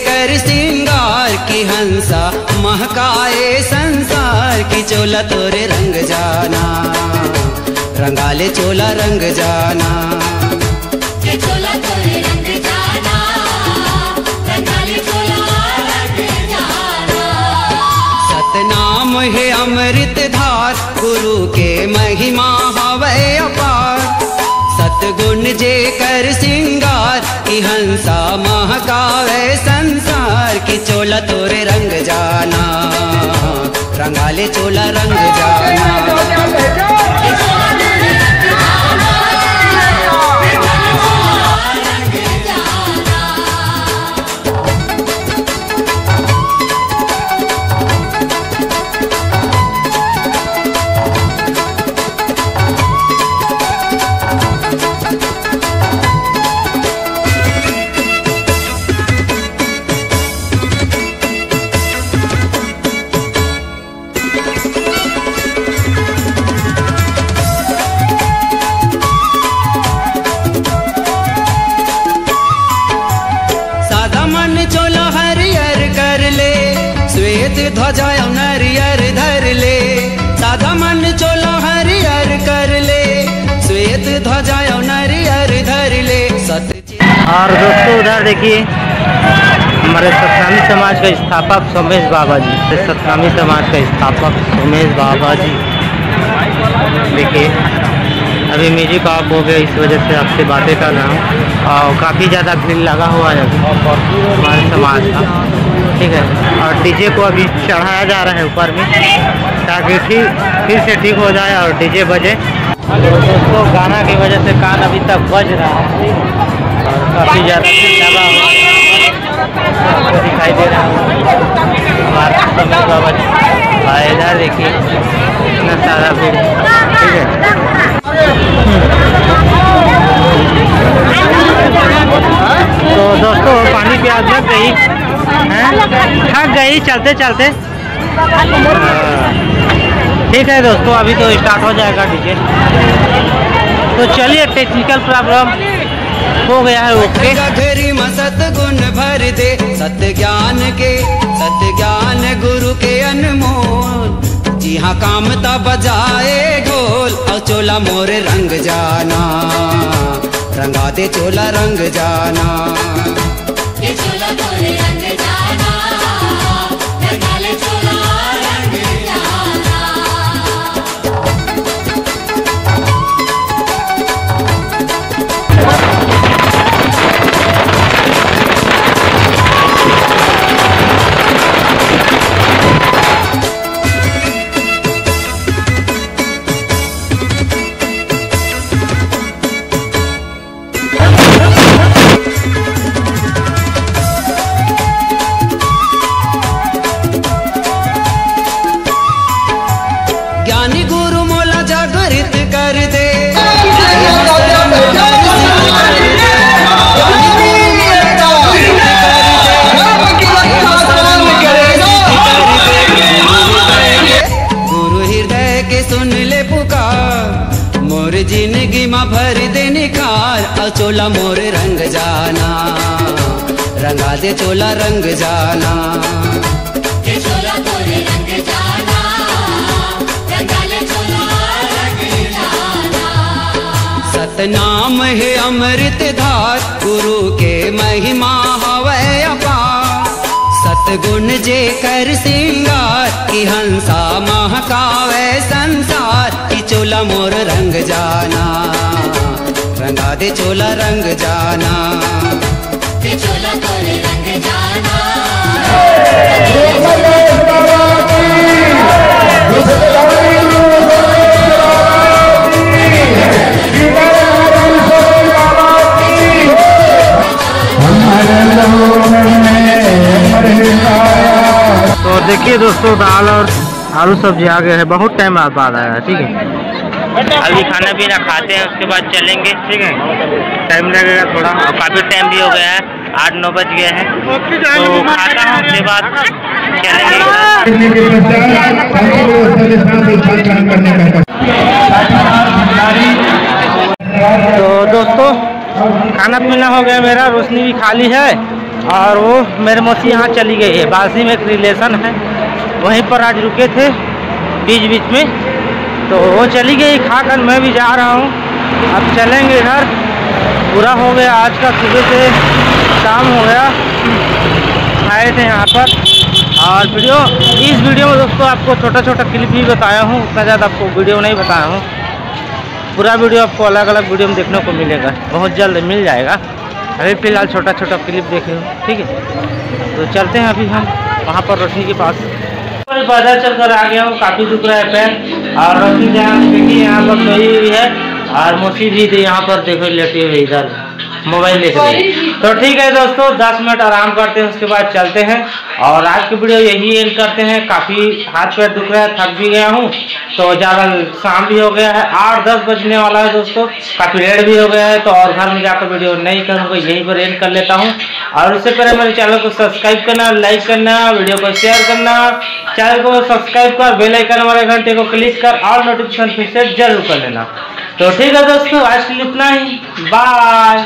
कर सिंगार की हंसा महकाए संसार की चोला तोरे रंग जाना रंगाले चोला रंग जाना के चोला तोरे रंग जाना रंगाले चोला रंग जाना। सतनाम है अमृत धार गुरु के महिमा हवै अपार सतगुण जे कर सिंगार की हंसा महकावे संसार की चोला तोरे रंग जाना रंगाले चोला रंग जाना। ध्वजा नरियर धर ले साधा मन चोला हरियर कर ले श्वेत ध्वजा नरियर धर ले और दोस्तों उधर देखिए हमारे सतनामी समाज का स्थापक सोमेश बाबा जी सतनामी समाज का स्थापक सोमेश बाबा जी देखिए अभी म्यूजिक ऑफ हो गया इस वजह से आपसे बातें कर रहा हूँ और काफ़ी ज़्यादा भीड़ लगा हुआ है हमारे समाज का ठीक है। और डीजे को अभी चढ़ाया जा रहा है ऊपर में ताकि फिर से ठीक हो जाए और डीजे बजे। तो दोस्तों गाना की वजह से कान अभी तक बज रहा है और काफ़ी ज़्यादा भीड़ लगा हुआ है दिखाई दे रहा है हमारा सोमेश बाबा जी और इधर देखिए इतना सारा भीड़ ठीक है। तो दोस्तों पानी प्यास लग गई थक गई चलते चलते ठीक है दोस्तों अभी तो स्टार्ट हो जाएगा डीजे। तो चलिए टेक्निकल प्रॉब्लम हो गया है ओके। सत गुण भर दे सत्य ज्ञान गुरु के अनमोल जी हाँ कामता बजाए ढोल और चोला मोरे रंग जाना रंगा दे चोला रंग जाना के चोला तोरे रंग जाना रंगाले चोला रंग जाना। ज्ञानी गुरु मोला जागृत कर दे गुरु हृदय के सुन ले पुकार मोर जिंदगी में भर दे निखार और चोला मोर रंग जाना रंगा दे चोला रंग जाना के चोला तोरे रंग जाना रंगाले चोला रंग जाना। सतनाम है अमृत धार गुरु के महिमा हवै अपार सतगुण जे कर सिंगार की हंसा महकावे संसार की चोला मोर रंग जाना रंगा दे चोला रंग जाना के चोला तोरे रंग जाना। तो देखिए दोस्तों दाल और आलू सब्जी आ गए हैं बहुत टाइम बाद आया है ठीक है। अभी खाना पीना खाते हैं उसके बाद चलेंगे ठीक है। टाइम लगेगा थोड़ा और काफ़ी टाइम भी हो गया है 8-9 बज गए हैं तो खाता हूँ उसके बाद चलेंगे। तो दोस्तों खाना पीना हो गया मेरा रोशनी भी खाली है और वो मेरे मौसी यहाँ चली गई है, बासी में एक रिलेशन है, वहीं पर आज रुके थे बीच बीच में, तो वो चली गई खाकर। मैं भी जा रहा हूँ, अब चलेंगे घर। पूरा हो गया आज का, सुबह से शाम हो गया, आए थे यहाँ पर। और इस वीडियो में दोस्तों आपको छोटा छोटा क्लिप भी बताया हूँ, उतना ज़्यादा आपको वीडियो नहीं बताया हूँ। पूरा वीडियो आपको अलग अलग वीडियो में देखने को मिलेगा, बहुत जल्द मिल जाएगा। अभी फ़िलहाल छोटा छोटा क्लिप देखे हो, ठीक है। तो चलते हैं अभी हम वहाँ पर रोशनी के पास। बाजार चल कर आ गया हूँ, काफ़ी दुख रहा है पैर। और रोशनी जहाँ देखिए यहाँ पर सोई हुई है, और मौसी भी थी यहाँ पर, देखो लेटी हुई इधर मोबाइल देख रही है। तो ठीक है दोस्तों, 10 मिनट आराम करते हैं, उसके बाद चलते हैं। और आज की वीडियो यही एंड करते हैं। काफ़ी हाथ पैर दुख रहा है, थक भी गया हूँ, तो ज़्यादा शाम भी हो गया है, 8-10 बजने वाला है दोस्तों, काफ़ी लेट भी हो गया है। तो और घर में जाकर वीडियो नहीं करूँगा, यहीं पर एंड कर लेता हूँ। और उससे पहले मेरे चैनल को सब्सक्राइब करना, लाइक करना, वीडियो को शेयर करना, चैनल को सब्सक्राइब कर, बेल आइकन वाले घंटे को क्लिक कर और नोटिफिकेशन फिर से जरूर कर लेना। तो ठीक है दोस्तों, आज के लिए इतना ही, बाय।